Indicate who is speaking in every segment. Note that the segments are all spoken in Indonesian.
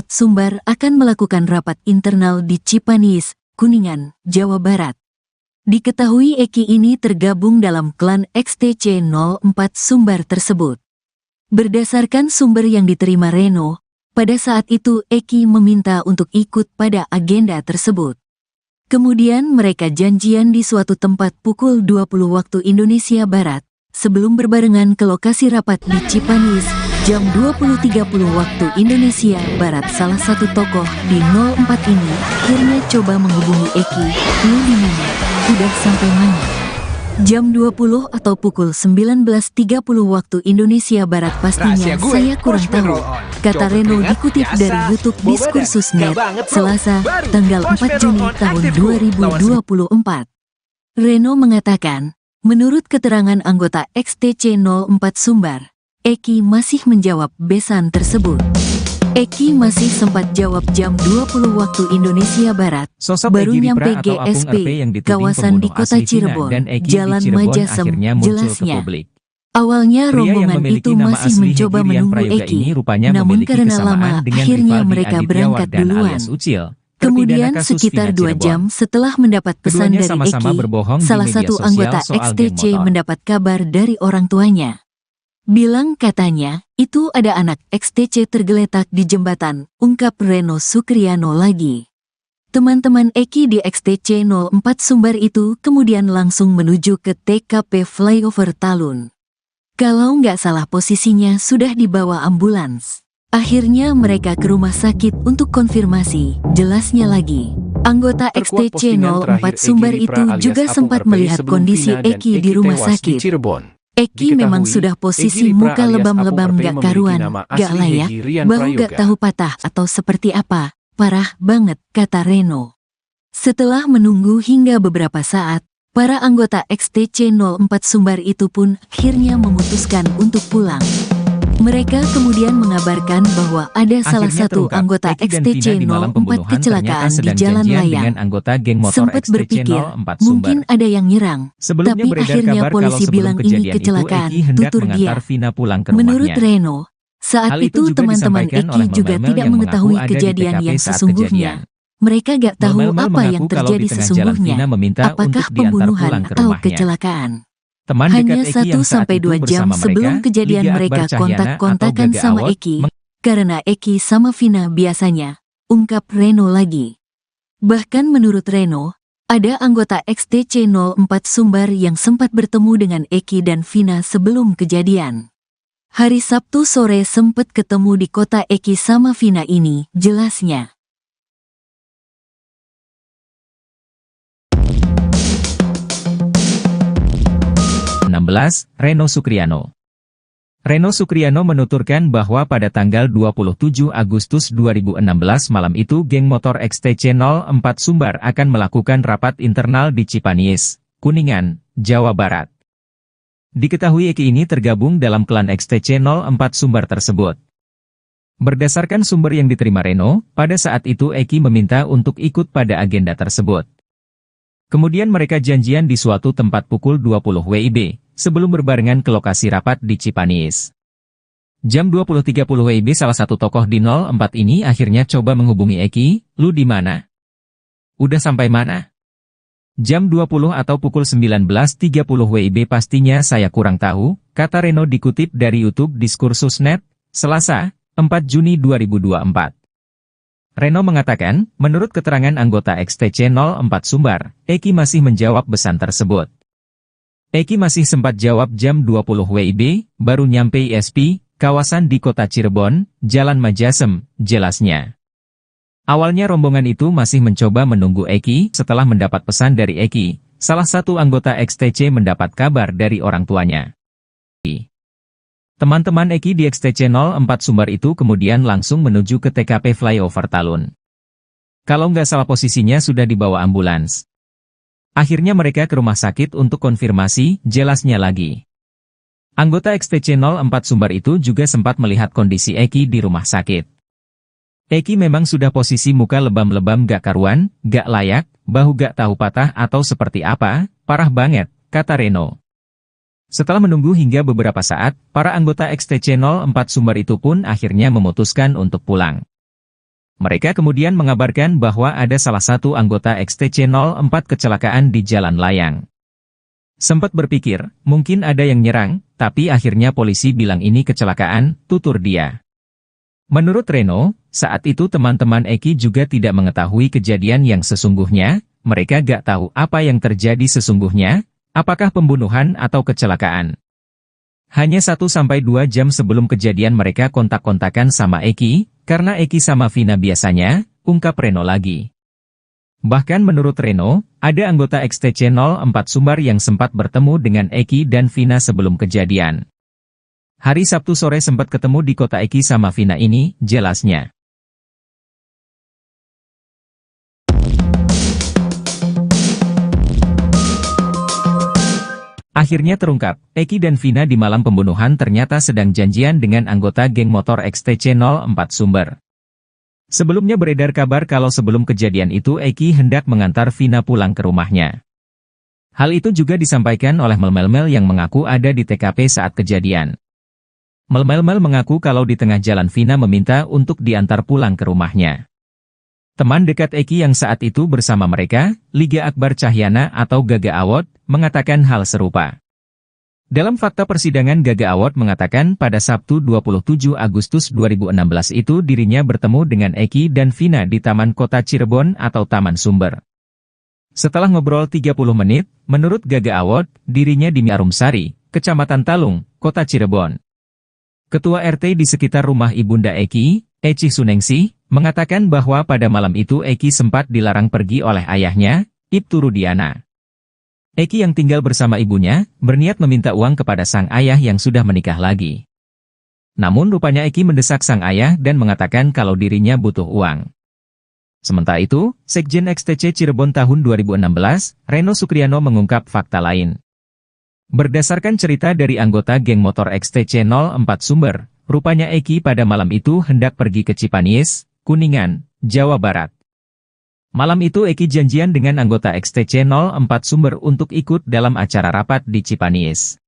Speaker 1: Sumbar akan melakukan rapat internal di Cipanis, Kuningan, Jawa Barat. Diketahui Eki ini tergabung dalam klan XTC 04 Sumbar tersebut. Berdasarkan sumber yang diterima Reno, pada saat itu Eki meminta untuk ikut pada agenda tersebut. Kemudian mereka janjian di suatu tempat pukul 20 waktu Indonesia Barat, sebelum berbarengan ke lokasi rapat di Cipanis, jam 20.30 waktu Indonesia Barat. Salah satu tokoh di 04 ini akhirnya coba menghubungi Eki. "Lu di mana? Udah sampai mana?" Jam 20 atau pukul 19.30 waktu Indonesia Barat. "Pastinya saya kurang tahu," kata Reno dikutip dari YouTube Diskursus.net, Selasa, tanggal 4 Juni tahun 2024. Reno mengatakan, menurut keterangan anggota XTC 04 Sumbar, Eki masih menjawab besan tersebut. Eki masih sempat jawab jam 20 waktu Indonesia Barat, baru nyampe GSP, kawasan di kota Cirebon, Jalan Majasem, jelasnya. Awalnya rombongan itu masih mencoba menunggu Eki, namun karena lama akhirnya mereka berangkat duluan. Kemudian sekitar 2 jam setelah mendapat pesan dari Eki, salah satu anggota XTC mendapat kabar dari orang tuanya. Bilang katanya, itu ada anak XTC tergeletak di jembatan, ungkap Reno Sukriano lagi. Teman-teman Eki di XTC 04 Sumbar itu kemudian langsung menuju ke TKP Flyover Talun. Kalau nggak salah posisinya sudah dibawa ambulans. Akhirnya mereka ke rumah sakit untuk konfirmasi, jelasnya lagi. Anggota XTC 04 Sumbar itu juga sempat melihat kondisi Eki di rumah sakit. Eki memang sudah posisi muka lebam-lebam gak karuan, gak layak, bahu gak tahu patah atau seperti apa, parah banget, kata Reno. Setelah menunggu hingga beberapa saat, para anggota XTC 04 Sumbar itu pun akhirnya memutuskan untuk pulang. Mereka kemudian mengabarkan bahwa ada salah satu anggota XTC 04 kecelakaan di jalan layang. Sempat berpikir, mungkin ada yang nyerang. Tapi akhirnya polisi bilang ini kecelakaan, tutur dia. Menurut Reno, saat itu teman-teman Eki juga tidak mengetahui kejadian yang sesungguhnya. Mereka gak tahu apa yang terjadi sesungguhnya, apakah pembunuhan atau kecelakaan. Hanya 1-2 jam sebelum kejadian mereka kontak-kontakan sama Eki, karena Eki sama Vina biasanya, ungkap Reno lagi. Bahkan menurut Reno, ada anggota XTC 04 Sumbar yang sempat bertemu dengan Eki dan Vina sebelum kejadian. Hari Sabtu sore sempat ketemu di kota Eki sama Vina ini, jelasnya.
Speaker 2: Reno Sukriano. Reno Sukriano menuturkan bahwa pada tanggal 27 Agustus 2016 malam itu geng motor XTC 04 Sumbar akan melakukan rapat internal di Cipanis, Kuningan, Jawa Barat. Diketahui Eki ini tergabung dalam klan XTC 04 Sumbar tersebut. Berdasarkan sumber yang diterima Reno, pada saat itu Eki meminta untuk ikut pada agenda tersebut. Kemudian mereka janjian di suatu tempat pukul 20 WIB, sebelum berbarengan ke lokasi rapat di Cipanis. Jam 20.30 WIB salah satu tokoh di 04 ini akhirnya coba menghubungi Eki, "Lu di mana? Udah sampai mana?" Jam 20 atau pukul 19.30 WIB pastinya saya kurang tahu, kata Reno dikutip dari YouTube Diskursus.net, Selasa, 4 Juni 2024. Reno mengatakan, menurut keterangan anggota XTC 04 Sumbar, Eki masih menjawab pesan tersebut. Eki masih sempat jawab jam 20 WIB, baru nyampe ISP, kawasan di kota Cirebon, Jalan Majasem, jelasnya. Awalnya rombongan itu masih mencoba menunggu Eki, setelah mendapat pesan dari Eki, salah satu anggota XTC mendapat kabar dari orang tuanya. Teman-teman Eki di XTC 04 Sumbar itu kemudian langsung menuju ke TKP Flyover Talun. Kalau nggak salah posisinya sudah dibawa ambulans. Akhirnya mereka ke rumah sakit untuk konfirmasi, jelasnya lagi. Anggota XTC 04 Sumbar itu juga sempat melihat kondisi Eki di rumah sakit. Eki memang sudah posisi muka lebam-lebam gak karuan, gak layak, bahu gak tahu patah atau seperti apa, parah banget, kata Reno. Setelah menunggu hingga beberapa saat, para anggota XTC 04 Sumbar itu pun akhirnya memutuskan untuk pulang. Mereka kemudian mengabarkan bahwa ada salah satu anggota XTC-04 kecelakaan di jalan layang. Sempat berpikir, mungkin ada yang nyerang, tapi akhirnya polisi bilang ini kecelakaan, tutur dia. Menurut Reno, saat itu teman-teman Eki juga tidak mengetahui kejadian yang sesungguhnya, mereka gak tahu apa yang terjadi sesungguhnya, apakah pembunuhan atau kecelakaan. Hanya 1-2 jam sebelum kejadian mereka kontak-kontakan sama Eki, karena Eki sama Vina biasanya, ungkap Reno lagi. Bahkan menurut Reno, ada anggota XTC-04 Sumbar yang sempat bertemu dengan Eki dan Vina sebelum kejadian. Hari Sabtu sore sempat ketemu di kota Eki sama Vina ini, jelasnya. Akhirnya terungkap, Eki dan Vina di malam pembunuhan ternyata sedang janjian dengan anggota geng motor XTC-04 Sumber. Sebelumnya beredar kabar kalau sebelum kejadian itu Eki hendak mengantar Vina pulang ke rumahnya. Hal itu juga disampaikan oleh Mel yang mengaku ada di TKP saat kejadian. Mel mengaku kalau di tengah jalan Vina meminta untuk diantar pulang ke rumahnya. Teman dekat Eki yang saat itu bersama mereka, Liga Akbar Cahyana atau Gaga Awad, mengatakan hal serupa. Dalam fakta persidangan, Gaga Awad mengatakan pada Sabtu 27 Agustus 2016 itu dirinya bertemu dengan Eki dan Vina di Taman Kota Cirebon atau Taman Sumber. Setelah ngobrol 30 menit, menurut Gaga Awad, dirinya di Arumsari, Kecamatan Talung, Kota Cirebon. Ketua RT di sekitar rumah ibunda Eki, Eci Sunengsi, mengatakan bahwa pada malam itu Eki sempat dilarang pergi oleh ayahnya, Ibtu Rudiana. Eki yang tinggal bersama ibunya, berniat meminta uang kepada sang ayah yang sudah menikah lagi. Namun rupanya Eki mendesak sang ayah dan mengatakan kalau dirinya butuh uang. Sementara itu, Sekjen XTC Cirebon tahun 2016, Reno Sukriano mengungkap fakta lain. Berdasarkan cerita dari anggota geng motor XTC-04 Sumber, rupanya Eki pada malam itu hendak pergi ke Cipanis, Kuningan, Jawa Barat. Malam itu Eki janjian dengan anggota XTC-04 Sumber untuk ikut dalam acara rapat di Cipanis.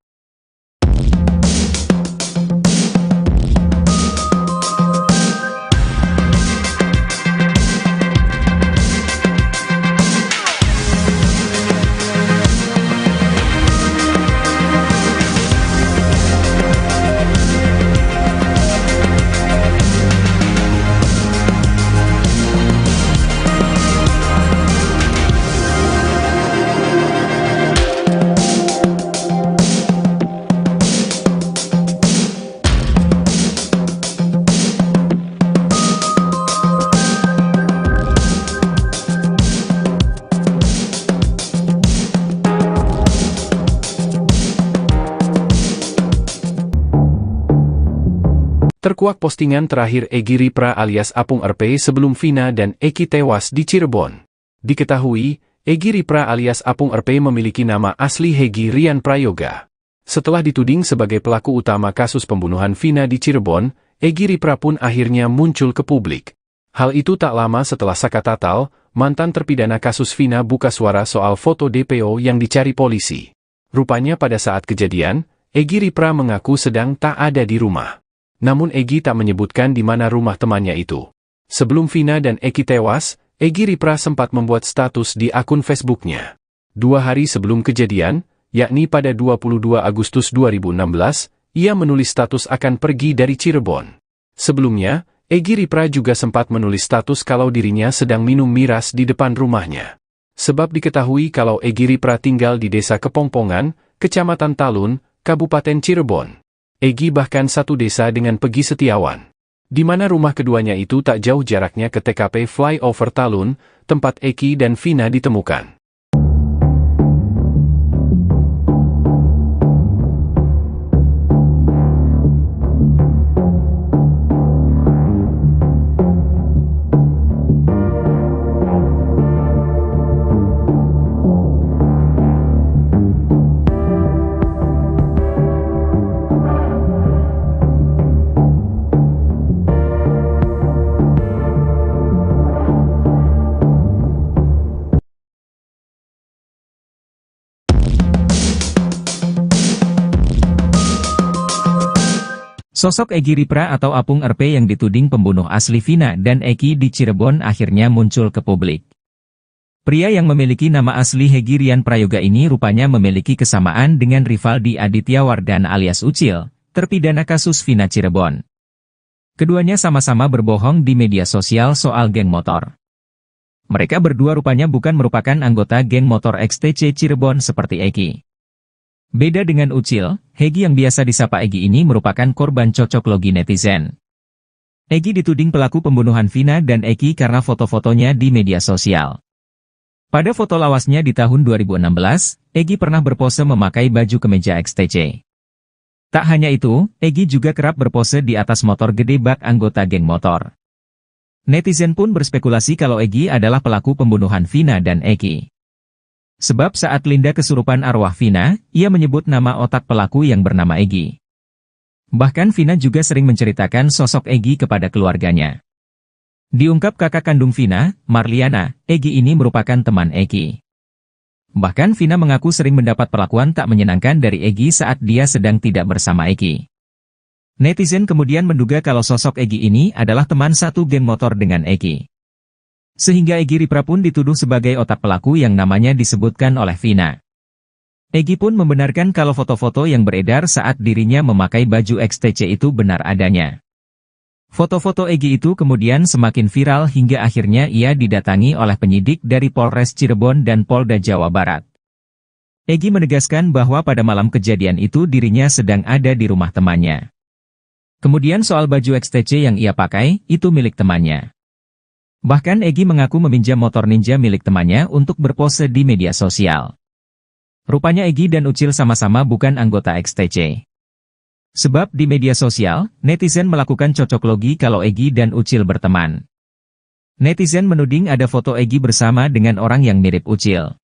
Speaker 3: Terkuak postingan terakhir Egy Ripra alias Apung RP sebelum Vina dan Eki tewas di Cirebon. Diketahui, Egy Ripra alias Apung RP memiliki nama asli Hegi Rian Prayoga. Setelah dituding sebagai pelaku utama kasus pembunuhan Vina di Cirebon, Egy Ripra pun akhirnya muncul ke publik. Hal itu tak lama setelah Saka Tatal, mantan terpidana kasus Vina buka suara soal foto DPO yang dicari polisi. Rupanya pada saat kejadian, Egy Ripra mengaku sedang tak ada di rumah. Namun Egy tak menyebutkan di mana rumah temannya itu. Sebelum Vina dan Eki tewas, Egy Ripra sempat membuat status di akun Facebooknya. 2 hari sebelum kejadian, yakni pada 22 Agustus 2016, ia menulis status akan pergi dari Cirebon. Sebelumnya, Egy Ripra juga sempat menulis status kalau dirinya sedang minum miras di depan rumahnya. Sebab diketahui kalau Egy Ripra tinggal di Desa Kepongpongan, Kecamatan Talun, Kabupaten Cirebon. Egy bahkan satu desa dengan Pegi Setiawan. Di mana rumah keduanya itu tak jauh jaraknya ke TKP Flyover Talun, tempat Eki dan Vina ditemukan.
Speaker 2: Sosok Egy Ripra atau Apung RP yang dituding pembunuh asli Vina dan Eki di Cirebon akhirnya muncul ke publik. Pria yang memiliki nama asli Hegi Rian Prayoga ini rupanya memiliki kesamaan dengan Rivaldi Aditya Wardana alias Ucil, terpidana kasus Vina Cirebon. Keduanya sama-sama berbohong di media sosial soal geng motor. Mereka berdua rupanya bukan merupakan anggota geng motor XTC Cirebon seperti Eki. Beda dengan Ucil, Hegi yang biasa disapa Egy ini merupakan korban cocok logi netizen. Egy dituding pelaku pembunuhan Vina dan Eki karena foto-fotonya di media sosial. Pada foto lawasnya di tahun 2016, Egy pernah berpose memakai baju kemeja XTC. Tak hanya itu, Egy juga kerap berpose di atas motor gede bak anggota geng motor. Netizen pun berspekulasi kalau Egy adalah pelaku pembunuhan Vina dan Eki. Sebab saat Linda kesurupan arwah Vina, ia menyebut nama otak pelaku yang bernama Egy. Bahkan Vina juga sering menceritakan sosok Egy kepada keluarganya. Diungkap kakak kandung Vina, Marliana, Egy ini merupakan teman Eki. Bahkan Vina mengaku sering mendapat perlakuan tak menyenangkan dari Egy saat dia sedang tidak bersama Eki. Netizen kemudian menduga kalau sosok Egy ini adalah teman satu geng motor dengan Eki. Sehingga Egy Ripra pun dituduh sebagai otak pelaku yang namanya disebutkan oleh Vina. Egy pun membenarkan kalau foto-foto yang beredar saat dirinya memakai baju XTC itu benar adanya. Foto-foto Egy itu kemudian semakin viral hingga akhirnya ia didatangi oleh penyidik dari Polres Cirebon dan Polda Jawa Barat. Egy menegaskan bahwa pada malam kejadian itu dirinya sedang ada di rumah temannya. Kemudian soal baju XTC yang ia pakai, itu milik temannya. Bahkan Egy mengaku meminjam motor ninja milik temannya untuk berpose di media sosial. Rupanya Egy dan Ucil sama-sama bukan anggota XTC. Sebab di media sosial, netizen melakukan cocok logi kalau Egy dan Ucil berteman. Netizen menuding ada foto Egy bersama dengan orang yang mirip Ucil.